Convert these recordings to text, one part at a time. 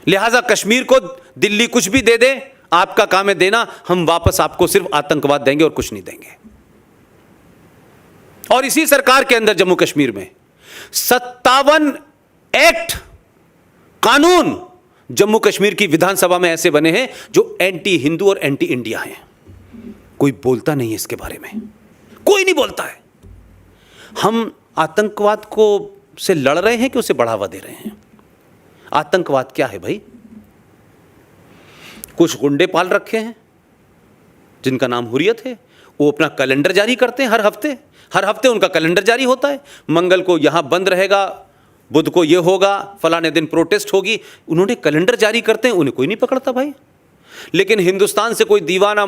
लिहाजा कश्मीर को दिल्ली कुछ भी दे दे, आपका काम है देना, हम वापस आपको सिर्फ आतंकवाद देंगे और कुछ नहीं देंगे। और इसी सरकार के अंदर जम्मू कश्मीर में 57 एक्ट, कानून जम्मू कश्मीर की विधानसभा में ऐसे बने हैं जो एंटी हिंदू और एंटी इंडिया हैं। कोई बोलता नहीं है इसके बारे में, कोई नहीं बोलता है। हम आतंकवाद को से लड़ रहे हैं कि उसे बढ़ावा दे रहे हैं? आतंकवाद क्या है भाई? कुछ गुंडे पाल रखे हैं जिनका नाम हुर्रियत है, वो अपना कैलेंडर जारी करते हैं हर हफ्ते उनका कैलेंडर जारी होता है। मंगल को यहां बंद रहेगा, बुध को ये होगा, फलाने दिन प्रोटेस्ट होगी, उन्होंने कैलेंडर जारी करते हैं, उन्हें कोई नहीं पकड़ता भाई। लेकिन हिंदुस्तान से कोई दीवाना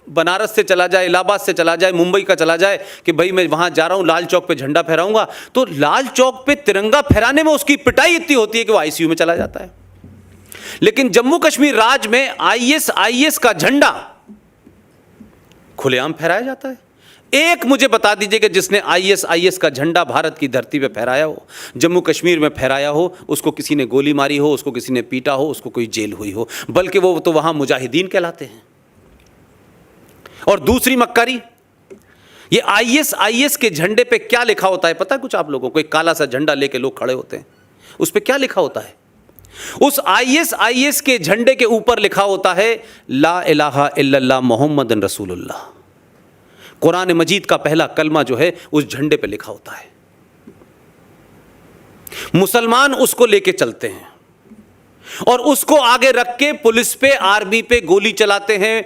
बनारस से चला जाए, इलाहाबाद से चला जाए, मुंबई का चला जाए कि भाई मैं वहां जा रहा हूं, लाल चौक पे झंडा फहराऊंगा, तो लाल चौक पे तिरंगा फहराने में उसकी पिटाई इतनी होती है कि वो आईसीयू में चला जाता है। लेकिन जम्मू कश्मीर राज्य में आईएसआईएस का झंडा खुलेआम फहराया जाता है। एक मुझे बता दीजिए कि जिसने आईएसआईएस का झंडा भारत की धरती पे फहराया हो, जम्मू कश्मीर में फहराया हो, उसको किसी ने गोली मारी हो, उसको किसी ने पीटा हो, उसको कोई जेल हुई हो, बल्कि वो तो वहां मुजाहिदीन कहलाते हैं। और दूसरी मक्कारी, ये आईएसआईएस के झंडे पे क्या लिखा होता है पता है कुछ आप लोगों को? एक काला सा झंडा लेके लोग खड़े होते हैं, उस पे क्या लिखा होता है? उस आईएसआईएस के झंडे के ऊपर लिखा होता है ला इलाहा इल्लल्लाह मुहम्मदन रसूलुल्लाह। कुरान मजीद का पहला कलमा जो है उस झंडे पे लिखा होता है। मुसलमान उसको लेके चलते हैं और उसको आगे रख के पुलिस पे, आर्मी पे गोली चलाते हैं,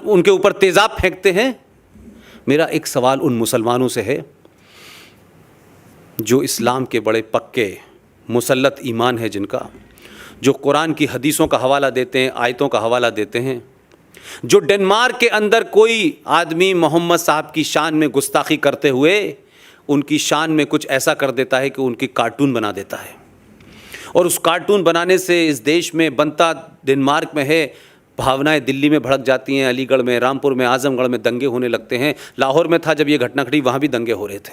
उनके ऊपर तेजाब फेंकते हैं। मेरा एक सवाल उन मुसलमानों से है जो इस्लाम के बड़े पक्के मुसल्लत ईमान है, जिनका, जो कुरान की हदीसों का हवाला देते हैं, आयतों का हवाला देते हैं, जो डेनमार्क के अंदर कोई आदमी मोहम्मद साहब की शान में गुस्ताखी करते हुए उनकी शान में कुछ ऐसा कर देता है कि उनकी कार्टून बना देता है, और उस कार्टून बनाने से इस देश में बनता डेनमार्क में है, भावनाएं दिल्ली में भड़क जाती हैं, अलीगढ़ में, रामपुर में, आजमगढ़ में दंगे होने लगते हैं। लाहौर में था जब ये घटना घटी, वहाँ भी दंगे हो रहे थे।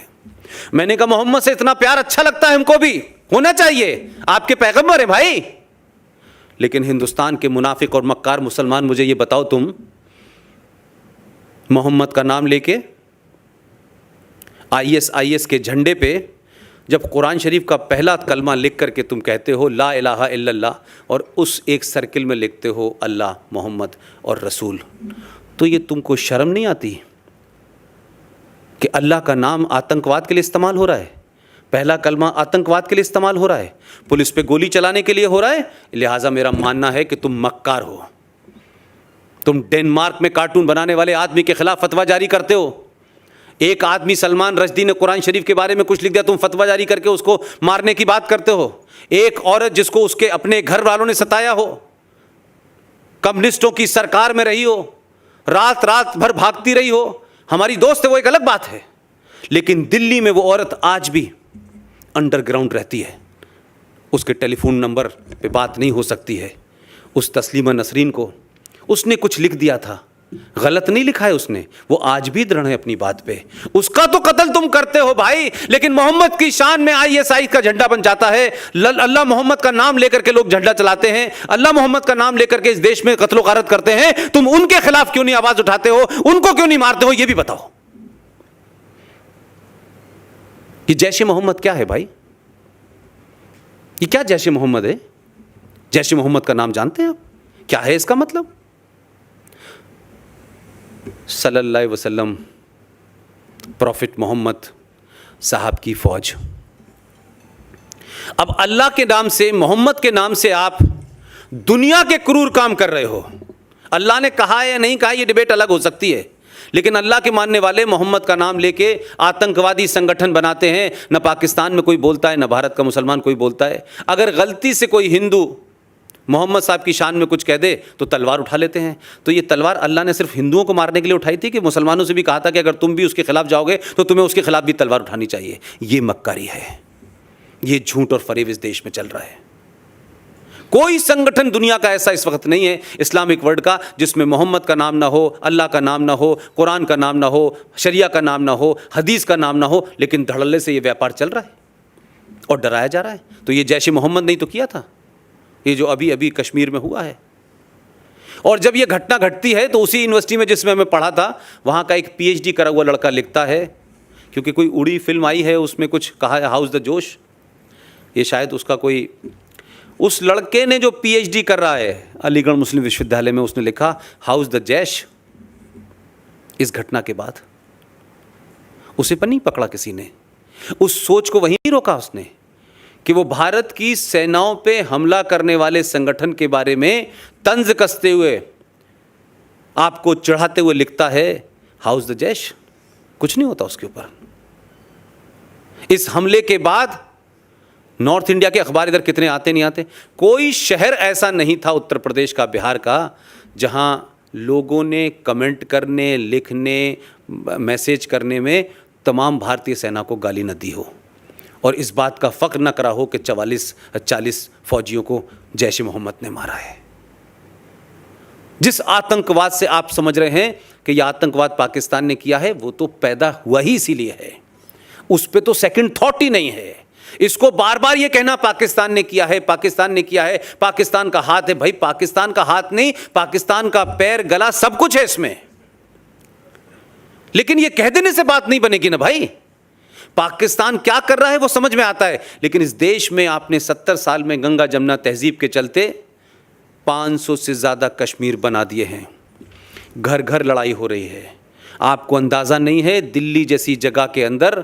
मैंने कहा मोहम्मद से इतना प्यार अच्छा लगता है, हमको भी होना चाहिए, आपके पैगंबर हैं भाई। लेकिन हिंदुस्तान के मुनाफिक और मक्कार मुसलमान, मुझे ये बताओ, तुम मोहम्मद का नाम लेके आईएसआईएस के झंडे पे जब कुरान शरीफ का पहला कलमा लिख करके तुम कहते हो ला इलाहा इल्लल्लाह, और उस एक सर्किल में लिखते हो अल्लाह, मोहम्मद और रसूल, तो ये तुमको शर्म नहीं आती कि अल्लाह का नाम आतंकवाद के लिए इस्तेमाल हो रहा है? पहला कलमा आतंकवाद के लिए इस्तेमाल हो रहा है, पुलिस पे गोली चलाने के लिए हो रहा है। लिहाजा मेरा मानना है कि तुम मक्कार हो। तुम डेनमार्क में कार्टून बनाने वाले आदमी के खिलाफ फतवा जारी करते हो। एक आदमी सलमान रश्दी ने कुरान शरीफ के बारे में कुछ लिख दिया, तुम फतवा जारी करके उसको मारने की बात करते हो। एक औरत जिसको उसके अपने घर वालों ने सताया हो, कम्युनिस्टों की सरकार में रही हो, रात रात भर भागती रही हो, हमारी दोस्त है वो एक अलग बात है, लेकिन दिल्ली में वो औरत आज भी अंडरग्राउंड रहती है, उसके टेलीफोन नंबर पे बात नहीं हो सकती है। उस तस्लीमा नसरीन को उसने कुछ लिख दिया था, गलत नहीं लिखा है उसने, वो आज भी दृढ़ है अपनी बात पे। उसका तो कत्ल तुम करते हो भाई, लेकिन मोहम्मद की शान में आईएसआई का झंडा बन जाता है। अल्लाह मोहम्मद का नाम लेकर के लोग झंडा चलाते हैं, अल्लाह मोहम्मद का नाम लेकर के इस देश में कत्लो गारत करते हैं। तुम उनके खिलाफ क्यों नहीं आवाज उठाते हो, उनको क्यों नहीं मारते हो, ये भी बताओ। ये जैश ए मोहम्मद क्या है भाई? ये क्या जैश ए मोहम्मद है? जैश ए मोहम्मद का नाम जानते हैं आप? क्या है इसका मतलब? सल्लल्लाहु अलैहि वसल्लम, प्रॉफिट मोहम्मद साहब की फौज। अब अल्लाह के नाम से, मोहम्मद के नाम से आप दुनिया के क्रूर काम कर रहे हो। अल्लाह ने कहा है या नहीं कहा, यह डिबेट अलग हो सकती है, लेकिन अल्लाह के मानने वाले मोहम्मद का नाम लेके आतंकवादी संगठन बनाते हैं। न पाकिस्तान में कोई बोलता है, न भारत का मुसलमान कोई बोलता है। अगर गलती से कोई हिंदू मोहम्मद साहब की शान में कुछ कह दे तो तलवार उठा लेते हैं। तो ये तलवार अल्लाह ने सिर्फ हिंदुओं को मारने के लिए उठाई थी कि मुसलमानों से भी कहा था कि अगर तुम भी उसके खिलाफ जाओगे तो तुम्हें उसके खिलाफ भी तलवार उठानी चाहिए? ये मक्कारी है, ये झूठ और फरेब इस देश में चल रहा है। कोई संगठन दुनिया का ऐसा इस वक्त नहीं है इस्लामिक वर्ल्ड का जिसमें मोहम्मद का नाम ना हो, अल्लाह का नाम ना हो, कुरान का नाम ना हो, शरिया का नाम ना हो, हदीस का नाम ना हो, लेकिन धड़ल्ले से ये व्यापार चल रहा है और डराया जा रहा है। तो ये जैश ए मोहम्मद नहीं तो किया था, ये जो अभी अभी कश्मीर में हुआ है। और जब ये घटना घटती है तो उसी यूनिवर्सिटी में जिसमें मैं पढ़ा था, वहाँ का एक PhD करा हुआ लड़का लिखता है, क्योंकि कोई उड़ी फिल्म आई है उसमें कुछ कहा है हाउस द जोश, ये शायद उसका कोई, उस लड़के ने जो PhD कर रहा है अलीगढ़ मुस्लिम विश्वविद्यालय में, उसने लिखा हाउस द जैश। इस घटना के बाद उसे पर नहीं पकड़ा किसी ने, उस सोच को वहीं नहीं रोका उसने कि वो भारत की सेनाओं पे हमला करने वाले संगठन के बारे में तंज कसते हुए, आपको चढ़ाते हुए लिखता है हाउस द जैश। कुछ नहीं होता उसके ऊपर। इस हमले के बाद नॉर्थ इंडिया के अखबार इधर कितने आते नहीं आते, कोई शहर ऐसा नहीं था उत्तर प्रदेश का, बिहार का, जहां लोगों ने कमेंट करने, लिखने, मैसेज करने में तमाम भारतीय सेना को गाली न दी हो और इस बात का फ़ख्र न करा हो कि 40 फौजियों को जैश ए मोहम्मद ने मारा है। जिस आतंकवाद से आप समझ रहे हैं कि यह आतंकवाद पाकिस्तान ने किया है, वो तो पैदा हुआ ही इसीलिए है, उस पर तो सेकंड थॉट ही नहीं है। इसको बार बार ये कहना पाकिस्तान ने किया है, पाकिस्तान ने किया है, पाकिस्तान का हाथ है, भाई पाकिस्तान का हाथ नहीं, पाकिस्तान का पैर, गला, सब कुछ है इसमें। लेकिन ये कह देने से बात नहीं बनेगी ना भाई। पाकिस्तान क्या कर रहा है वो समझ में आता है, लेकिन इस देश में आपने 70 साल में गंगा जमुना तहजीब के चलते 500 से ज़्यादा कश्मीर बना दिए हैं। घर घर लड़ाई हो रही है। आपको अंदाज़ा नहीं है, दिल्ली जैसी जगह के अंदर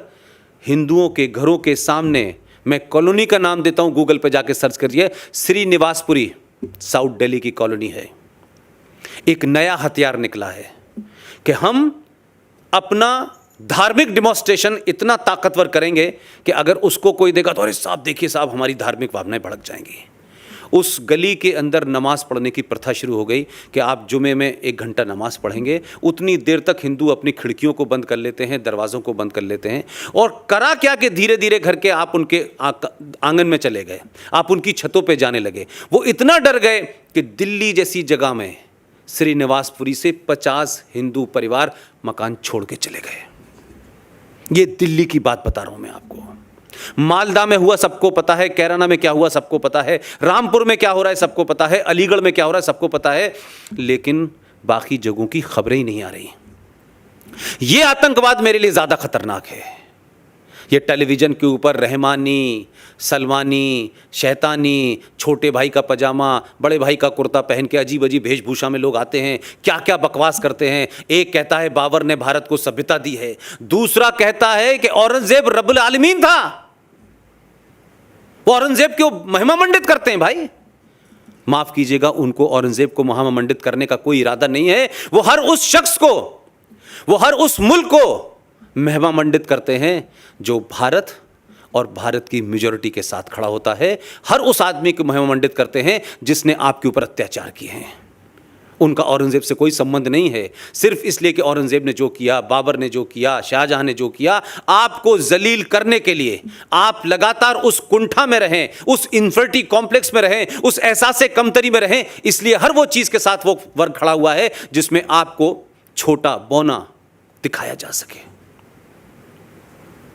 हिंदुओं के घरों के सामने, मैं कॉलोनी का नाम देता हूँ, गूगल पे जाके सर्च करिए, श्रीनिवासपुरी, साउथ दिल्ली की कॉलोनी है। एक नया हथियार निकला है कि हम अपना धार्मिक डिमॉन्स्ट्रेशन इतना ताकतवर करेंगे कि अगर उसको कोई देगा तो अरे साहब देखिए साहब, हमारी धार्मिक भावनाएं भड़क जाएंगी। उस गली के अंदर नमाज़ पढ़ने की प्रथा शुरू हो गई कि आप जुमे में 1 घंटा नमाज़ पढ़ेंगे। उतनी देर तक हिंदू अपनी खिड़कियों को बंद कर लेते हैं, दरवाज़ों को बंद कर लेते हैं। और करा क्या कि धीरे धीरे घर के आप उनके आंगन में चले गए, आप उनकी छतों पे जाने लगे। वो इतना डर गए कि दिल्ली जैसी जगह में श्रीनिवासपुरी से 50 हिंदू परिवार मकान छोड़ के चले गए। ये दिल्ली की बात बता रहा हूं मैं आपको। मालदा में हुआ सबको पता है, कैराना में क्या हुआ सबको पता है, रामपुर में क्या हो रहा है सबको पता है, अलीगढ़ में क्या हो रहा है सबको पता है, लेकिन बाकी जगहों की खबरें ही नहीं आ रही। ये आतंकवाद मेरे लिए ज़्यादा खतरनाक है। ये टेलीविज़न के ऊपर रहमानी, सलमानी, शैतानी, छोटे भाई का पजामा, बड़े भाई का कुर्ता पहन के अजीब अजीब वेशभूषा में लोग आते हैं, क्या क्या बकवास करते हैं। एक कहता है बाबर ने भारत को सभ्यता दी है, दूसरा कहता है कि औरंगजेब रब्बुल आलमीन था। वो औरंगजेब को महिमा मंडित करते हैं भाई। माफ कीजिएगा, उनको औरंगजेब को महिमा मंडित करने का कोई इरादा नहीं है। वो हर उस शख्स को, वो हर उस मुल्क को महिमा मंडित करते हैं जो भारत और भारत की मेजॉरिटी के साथ खड़ा होता है। हर उस आदमी को महिमा मंडित करते हैं जिसने आपके ऊपर अत्याचार किए हैं। उनका औरंगजेब से कोई संबंध नहीं है। सिर्फ इसलिए कि औरंगजेब ने जो किया, बाबर ने जो किया, शाहजहां ने जो किया, आपको जलील करने के लिए आप लगातार उस कुंठा में रहें, उस इन्फिनिटी कॉम्प्लेक्स में रहें, उस एहसास कमतरी में रहें। इसलिए हर वो चीज़ के साथ वो वर्ग खड़ा हुआ है जिसमें आपको छोटा बौना दिखाया जा सके।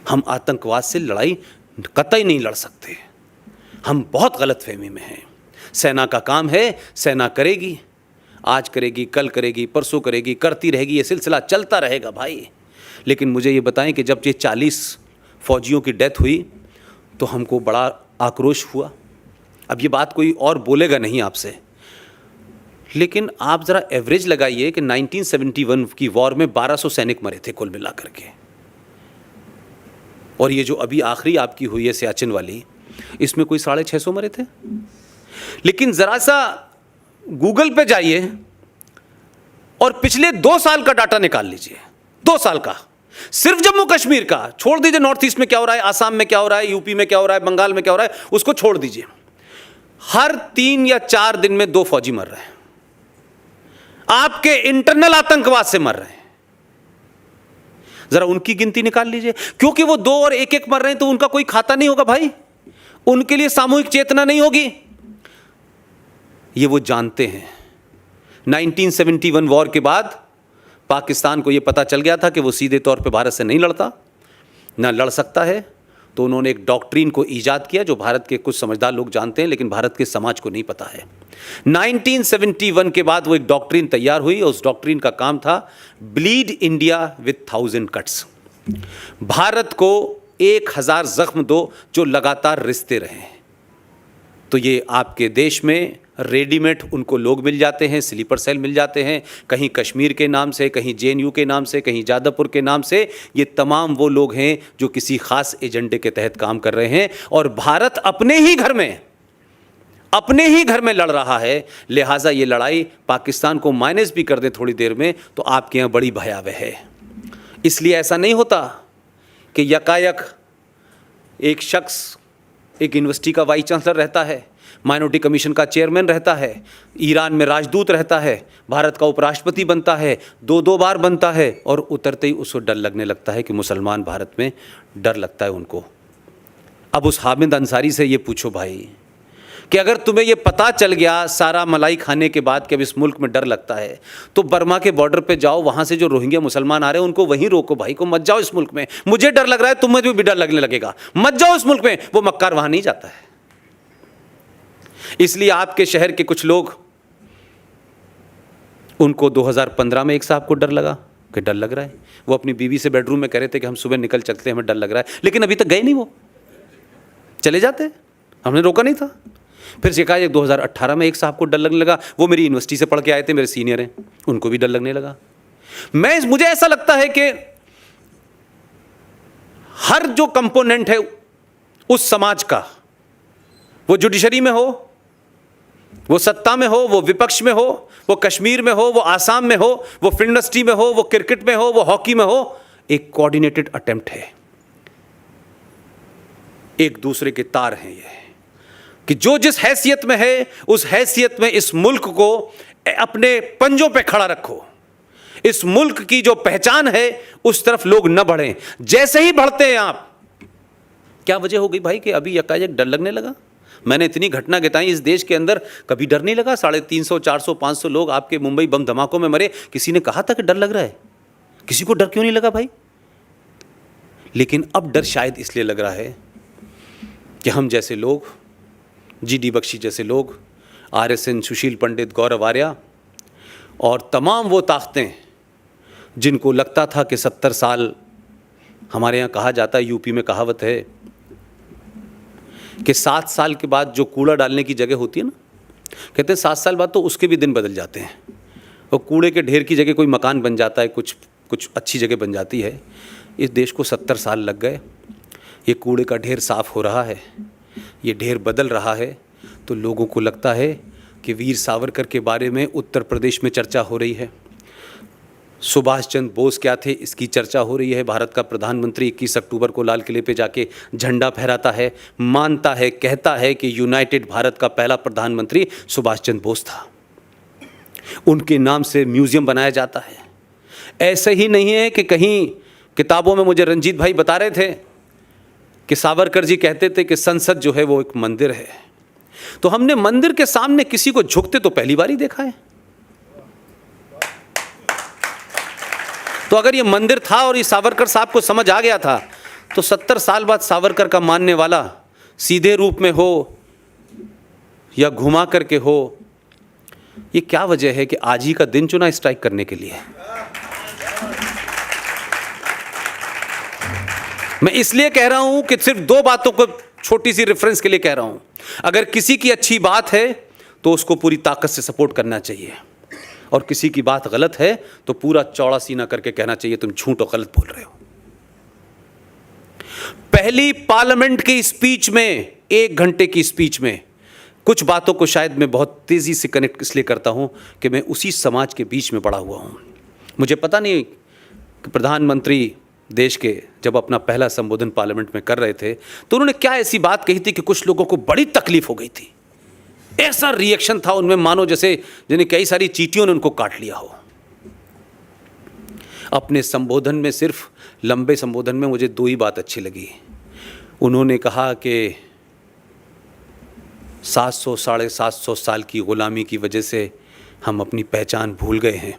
हम आतंकवाद से लड़ाई कतई नहीं लड़ सकते। हम बहुत गलतफहमी में हैं। सेना का काम है, सेना करेगी, आज करेगी, कल करेगी, परसों करेगी, करती रहेगी, ये सिलसिला चलता रहेगा भाई। लेकिन मुझे ये बताएं कि जब ये 40 फौजियों की डेथ हुई तो हमको बड़ा आक्रोश हुआ। अब ये बात कोई और बोलेगा नहीं आपसे, लेकिन आप ज़रा एवरेज लगाइए कि 1971 की वॉर में 1200 सैनिक मरे थे कुल मिलाकर के, और ये जो अभी आखिरी आपकी हुई है सियाचिन वाली, इसमें कोई 650 मरे थे। लेकिन ज़रा सा गूगल पे जाइए और पिछले 2 साल का डाटा निकाल लीजिए, 2 साल का, सिर्फ जम्मू कश्मीर का, छोड़ दीजिए नॉर्थ ईस्ट में क्या हो रहा है, आसाम में क्या हो रहा है, यूपी में क्या हो रहा है, बंगाल में क्या हो रहा है, उसको छोड़ दीजिए। हर 3 या 4 दिन में 2 फौजी मर रहे हैं, आपके इंटरनल आतंकवाद से मर रहे हैं। जरा उनकी गिनती निकाल लीजिए, क्योंकि वो 2 और 1-1 मर रहे हैं तो उनका कोई खाता नहीं होगा भाई, उनके लिए सामूहिक चेतना नहीं होगी। ये वो जानते हैं। 1971 वॉर के बाद पाकिस्तान को ये पता चल गया था कि वो सीधे तौर पे भारत से नहीं लड़ता, ना लड़ सकता है, तो उन्होंने एक डॉक्ट्रिन को ईजाद किया जो भारत के कुछ समझदार लोग जानते हैं, लेकिन भारत के समाज को नहीं पता है। 1971 के बाद वो एक डॉक्ट्रिन तैयार हुई और उस डॉक्ट्रिन का काम था bleed India with 1000 cuts. Bharat को 1000 जख्म दो जो लगातार रिश्ते रहें। तो ये आपके देश में रेडीमेड उनको लोग मिल जाते हैं, स्लीपर सेल मिल जाते हैं, कहीं कश्मीर के नाम से, कहीं जेएनयू के नाम से, कहीं जादवपुर के नाम से। ये तमाम वो लोग हैं जो किसी खास एजेंडे के तहत काम कर रहे हैं और भारत अपने ही घर में लड़ रहा है। लिहाजा ये लड़ाई पाकिस्तान को माइनस भी कर दे थोड़ी देर में तो आपके यहाँ बड़ी भयावह है। इसलिए ऐसा नहीं होता कि यकायक एक शख्स एक यूनिवर्सिटी का वाइस चांसलर रहता है, माइनॉरिटी कमीशन का चेयरमैन रहता है, ईरान में राजदूत रहता है, भारत का उपराष्ट्रपति बनता है, 2-2 बार बनता है और उतरते ही उसको डर लगने लगता है कि मुसलमान भारत में डर लगता है उनको। अब उस हामिद अंसारी से ये पूछो भाई कि अगर तुम्हें ये पता चल गया सारा मलाई खाने के बाद कि अब इस मुल्क में डर लगता है, तो बर्मा के बॉर्डर पे जाओ, वहाँ से जो रोहिंग्या मुसलमान आ रहे हैं उनको वहीं रोको भाई को, मत जाओ इस मुल्क में। मुझे डर लग रहा है, तुम्हें भी डर लगने लगेगा, मत जाओ इस मुल्क में। वो मक्कार वहाँ नहीं जाता है। इसलिए आपके शहर के कुछ लोग, उनको 2015 में एक साहब को डर लगा कि डर लग रहा है। वो अपनी बीवी से बेडरूम में कह रहे थे कि हम सुबह निकल चलते हैं, हमें डर लग रहा है, लेकिन अभी तक गए नहीं, वो चले जाते, हमने रोका नहीं था। फिर सिखा 2018 में एक साहब को डर लगने लगा, वो मेरी यूनिवर्सिटी से पढ़ के आए थे, मेरे सीनियर हैं, उनको भी डर लगने लगा। मुझे ऐसा लगता है कि हर जो कंपोनेंट है उस समाज का, वो जुडिशरी में हो, वो सत्ता में हो, वो विपक्ष में हो, वो कश्मीर में हो, वो आसाम में हो, वो फिल्म इंडस्ट्री में हो, वो क्रिकेट में हो, वो हॉकी में हो, एक कोऑर्डिनेटेड अटेम्प्ट है। एक दूसरे के तार हैं ये, कि जो जिस हैसियत में है उस हैसियत में इस मुल्क को अपने पंजों पे खड़ा रखो। इस मुल्क की जो पहचान है उस तरफ लोग न बढ़ें। जैसे ही बढ़ते हैं आप, क्या वजह हो गई भाई कि अभी यकायक डर लगने लगा? मैंने इतनी घटना गिताई इस देश के अंदर, कभी डर नहीं लगा। 350, 400, 500 लोग आपके मुंबई बम धमाकों में मरे, किसी ने कहा था कि डर लग रहा है? किसी को डर क्यों नहीं लगा भाई? लेकिन अब डर शायद इसलिए लग रहा है कि हम जैसे लोग, GD बख्शी जैसे लोग, RSN, सुशील पंडित, गौरव आर्या और तमाम वो ताकतें जिनको लगता था कि 70 साल, हमारे यहाँ कहा जाता है, यूपी में कहावत है कि 7 साल के बाद जो कूड़ा डालने की जगह होती है ना, कहते हैं 7 साल बाद तो उसके भी दिन बदल जाते हैं और कूड़े के ढेर की जगह कोई मकान बन जाता है, कुछ अच्छी जगह बन जाती है। इस देश को 70 साल लग गए। ये कूड़े का ढेर साफ़ हो रहा है, ये ढेर बदल रहा है, तो लोगों को लगता है कि वीर सावरकर के बारे में उत्तर प्रदेश में चर्चा हो रही है, सुभाष चंद्र बोस क्या थे इसकी चर्चा हो रही है। भारत का प्रधानमंत्री 21 अक्टूबर को लाल किले पे जाके झंडा फहराता है, मानता है, कहता है कि यूनाइटेड भारत का पहला प्रधानमंत्री सुभाष चंद्र बोस था। उनके नाम से म्यूज़ियम बनाया जाता है। ऐसे ही नहीं है कि कहीं किताबों में, मुझे रंजीत भाई बता रहे थे कि सावरकर जी कहते थे कि संसद जो है वो एक मंदिर है। तो हमने मंदिर के सामने किसी को झुकते तो पहली बार ही देखा है। तो अगर ये मंदिर था और ये सावरकर साहब को समझ आ गया था, तो 70 साल बाद सावरकर का मानने वाला सीधे रूप में हो या घुमा करके हो, ये क्या वजह है कि आज ही का दिन चुना स्ट्राइक करने के लिए? मैं इसलिए कह रहा हूं कि सिर्फ 2 बातों को छोटी सी रेफरेंस के लिए कह रहा हूं। अगर किसी की अच्छी बात है तो उसको पूरी ताकत से सपोर्ट करना चाहिए, और किसी की बात गलत है तो पूरा चौड़ा सीना करके कहना चाहिए तुम झूठ और गलत बोल रहे हो। पहली पार्लियामेंट की स्पीच में, 1 घंटे की स्पीच में, कुछ बातों को शायद मैं बहुत तेजी से कनेक्ट इसलिए करता हूं कि मैं उसी समाज के बीच में बड़ा हुआ हूं। मुझे पता नहीं कि प्रधानमंत्री देश के जब अपना पहला संबोधन पार्लियामेंट में कर रहे थे तो उन्होंने क्या ऐसी बात कही थी कि कुछ लोगों को बड़ी तकलीफ हो गई थी। ऐसा रिएक्शन था उनमें मानो जैसे जिन्हें कई सारी चींटियों ने उनको काट लिया हो। अपने संबोधन में, सिर्फ लंबे संबोधन में, मुझे 2 ही बात अच्छी लगी। उन्होंने कहा कि 700 साढ़े 700 साल की ग़ुलामी की वजह से हम अपनी पहचान भूल गए हैं।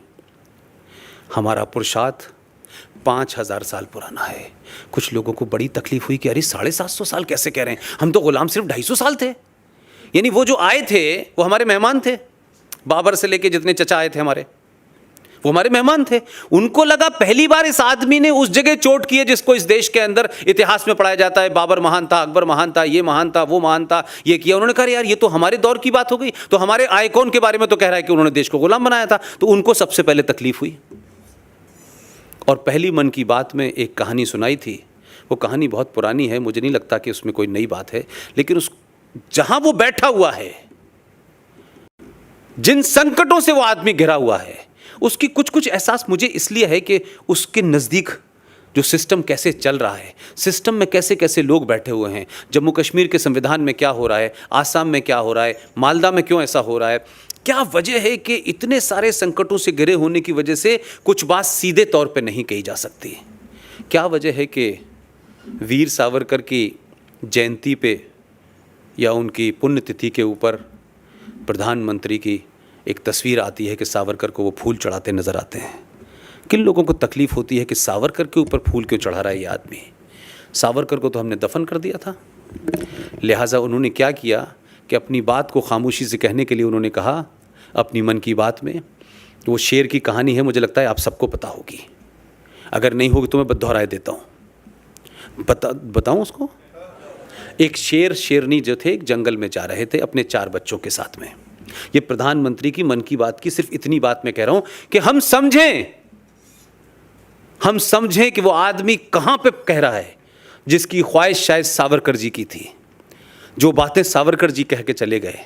हमारा पुरुषार्थ 5,000 साल पुराना है। कुछ लोगों को बड़ी तकलीफ हुई कि अरे 750 साल कैसे कह रहे हैं, हम तो गुलाम सिर्फ 250 साल थे। यानी वो जो आए थे वो हमारे मेहमान थे, बाबर से लेके जितने चचा आए थे हमारे, वो हमारे मेहमान थे। उनको लगा पहली बार इस आदमी ने उस जगह चोट की है जिसको इस देश के अंदर इतिहास में पढ़ाया जाता है, बाबर महान था, अकबर महान था, ये महान था, वो महान था, ये किया। उन्होंने कहा यार ये तो हमारे दौर की बात हो गई, तो हमारे आइकॉन के बारे में तो कह रहा है कि उन्होंने देश को गुलाम बनाया था। तो उनको सबसे पहले तकलीफ हुई। और पहली मन की बात में एक कहानी सुनाई थी। वो कहानी बहुत पुरानी है, मुझे नहीं लगता कि उसमें कोई नई बात है, लेकिन उस जहां वो बैठा हुआ है, जिन संकटों से वो आदमी घिरा हुआ है, उसकी कुछ कुछ एहसास मुझे इसलिए है कि उसके नज़दीक जो सिस्टम कैसे चल रहा है, सिस्टम में कैसे कैसे लोग बैठे हुए हैं, जम्मू कश्मीर के संविधान में क्या हो रहा है, आसाम में क्या हो रहा है, मालदा में क्यों ऐसा हो रहा है, क्या वजह है कि इतने सारे संकटों से घिरे होने की वजह से कुछ बात सीधे तौर पे नहीं कही जा सकती। क्या वजह है कि वीर सावरकर की जयंती पे या उनकी पुण्यतिथि के ऊपर प्रधानमंत्री की एक तस्वीर आती है कि सावरकर को वो फूल चढ़ाते नज़र आते हैं। किन लोगों को तकलीफ़ होती है कि सावरकर के ऊपर फूल क्यों चढ़ा रहा है ये आदमी? सावरकर को तो हमने दफन कर दिया था। लिहाजा उन्होंने क्या किया कि अपनी बात को खामोशी से कहने के लिए उन्होंने कहा अपनी मन की बात में, वो शेर की कहानी है, मुझे लगता है आप सबको पता होगी, अगर नहीं होगी तो मैं दोहराए देता हूँ। बताऊँ उसको? एक शेर शेरनी जो थे एक जंगल में जा रहे थे अपने 4 बच्चों के साथ में। ये प्रधानमंत्री की मन की बात की सिर्फ इतनी बात मैं कह रहा हूं कि हम समझें कि वो आदमी कहां पे कह रहा है, जिसकी ख्वाहिश शायद सावरकर जी की थी। जो बातें सावरकर जी कह के चले गए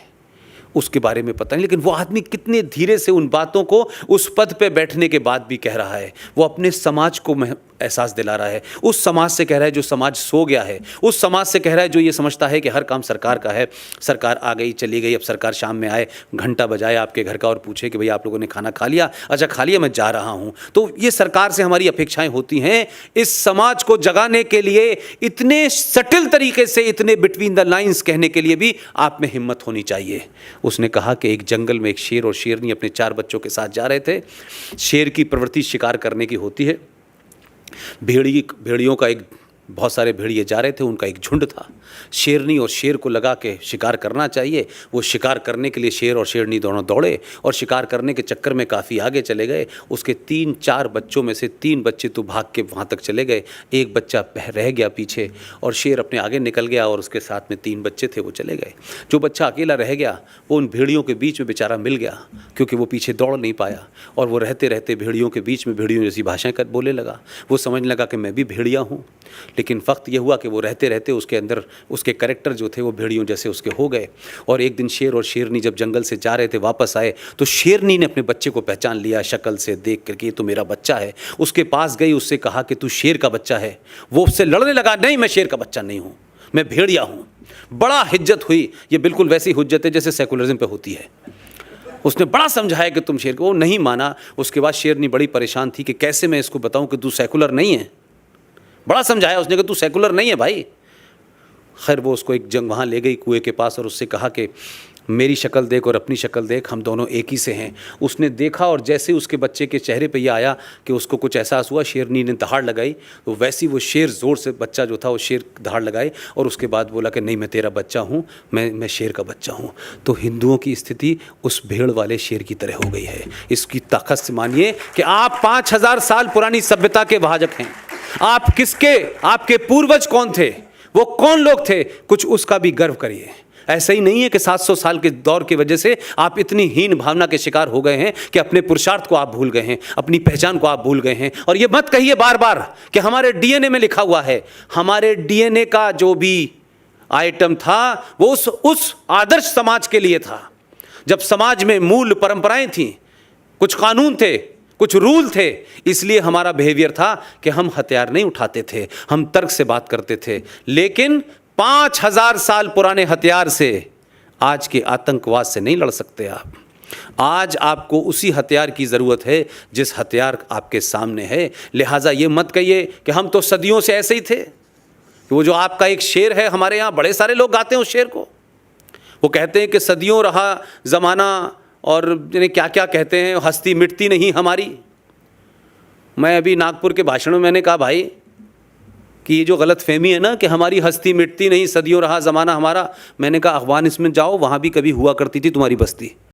उसके बारे में पता नहीं, लेकिन वो आदमी कितने धीरे से उन बातों को उस पद पे बैठने के बाद भी कह रहा है। वो अपने समाज को एहसास दिला रहा है, उस समाज से कह रहा है जो समाज सो गया है, उस समाज से कह रहा है जो ये समझता है कि हर काम सरकार का है, सरकार आ गई चली गई, अब सरकार शाम में आए, घंटा बजाए आपके घर का और पूछे कि भाई आप लोगों ने खाना खा लिया, अच्छा खा लिया, मैं जा रहा हूँ। तो ये सरकार से हमारी अपेक्षाएं होती हैं। इस समाज को जगाने के लिए इतने सटिल तरीके से, इतने बिटवीन द लाइन्स कहने के लिए भी आप में हिम्मत होनी चाहिए। उसने कहा कि एक जंगल में एक शेर और शेरनी अपने 4 बच्चों के साथ जा रहे थे। शेर की प्रवृत्ति शिकार करने की होती है। भेड़ियों का एक बहुत सारे भेड़िए जा रहे थे, उनका एक झुंड था। शेरनी और शेर को लगा के शिकार करना चाहिए। वो शिकार करने के लिए शेर और शेरनी दोनों दौड़े और शिकार करने के चक्कर में काफ़ी आगे चले गए। उसके 3-4 बच्चों में से 3 बच्चे तो भाग के वहाँ तक चले गए, एक बच्चा रह गया पीछे और शेर अपने आगे निकल गया और उसके साथ में 3 बच्चे थे वो चले गए। जो बच्चा अकेला रह गया वो उन भेड़ियों के बीच में बेचारा मिल गया, क्योंकि वो पीछे दौड़ नहीं पाया और वो रहते रहते भेड़ियों के बीच में भेड़ियों जैसी भाषाएँ कर बोलने लगा। वो समझने लगा कि मैं भी भेड़िया हूँ, लेकिन फ़क्त ये हुआ कि वो रहते रहते उसके अंदर उसके कैरेक्टर जो थे वो भेड़ियों जैसे उसके हो गए। और एक दिन शेर और शेरनी जब जंगल से जा रहे थे, वापस आए तो शेरनी ने अपने बच्चे को पहचान लिया, शक्ल से देख करके ये तो मेरा बच्चा है। उसके पास गई, उससे कहा कि तू शेर का बच्चा है। वो उससे लड़ने लगा, नहीं मैं शेर का बच्चा नहीं हूँ, मैं भेड़िया हूँ। बड़ा हिज्जत हुई। ये बिल्कुल वैसी हुज्जत है जैसे सेकुलरिज्म पे होती है। उसने बड़ा समझाया कि तुम शेर को, वो नहीं माना। उसके बाद शेरनी बड़ी परेशान थी कि कैसे मैं इसको बताऊं कि तू सेकुलर नहीं है। बड़ा समझाया उसने कि तू सेकुलर नहीं है भाई। खैर वो उसको एक जंग वहाँ ले गई कुएं के पास और उससे कहा कि मेरी शक्ल देख और अपनी शक्ल देख, हम दोनों एक ही से हैं। उसने देखा और जैसे उसके बच्चे के चेहरे पे ये आया कि उसको कुछ एहसास हुआ, शेरनी ने दहाड़ लगाई। तो वैसी वो शेर ज़ोर से, बच्चा जो था वो शेर दहाड़ लगाए और उसके बाद बोला कि नहीं मैं तेरा बच्चा हूँ, मैं शेर का बच्चा हूँ। तो हिंदुओं की स्थिति उस भेड़ वाले शेर की तरह हो गई है। इसकी ताकत से मानिए कि आप 5000 साल पुरानी सभ्यता के भाजक हैं। आप किसके, आपके पूर्वज कौन थे, वो कौन लोग थे, कुछ उसका भी गर्व करिए। ऐसा ही नहीं है कि 700 साल के दौर की वजह से आप इतनी हीन भावना के शिकार हो गए हैं कि अपने पुरुषार्थ को आप भूल गए हैं, अपनी पहचान को आप भूल गए हैं। और ये मत कहिए बार बार कि हमारे डीएनए में लिखा हुआ है। हमारे डीएनए का जो भी आइटम था वो उस आदर्श समाज के लिए था, जब समाज में मूल परंपराएं थीं, कुछ कानून थे, कुछ रूल थे। इसलिए हमारा बिहेवियर था कि हम हथियार नहीं उठाते थे, हम तर्क से बात करते थे। लेकिन 5000 साल पुराने हथियार से आज के आतंकवाद से नहीं लड़ सकते आप। आज आपको उसी हथियार की ज़रूरत है जिस हथियार आपके सामने है। लिहाजा ये मत कहिए कि हम तो सदियों से ऐसे ही थे। वो जो आपका एक शेर है, हमारे यहाँ बड़े सारे लोग गाते हैं उस शेर को। वो कहते हैं कि सदियों रहा ज़माना और क्या क्या कहते हैं, हस्ती मिटती नहीं हमारी। मैं अभी नागपुर के भाषण में मैंने कहा भाई कि ये जो गलत फहमी है ना कि हमारी हस्ती मिटती नहीं, सदियों रहा ज़माना हमारा, मैंने कहा अफ़गानिस्तान में जाओ, वहाँ भी कभी हुआ करती थी तुम्हारी बस्ती।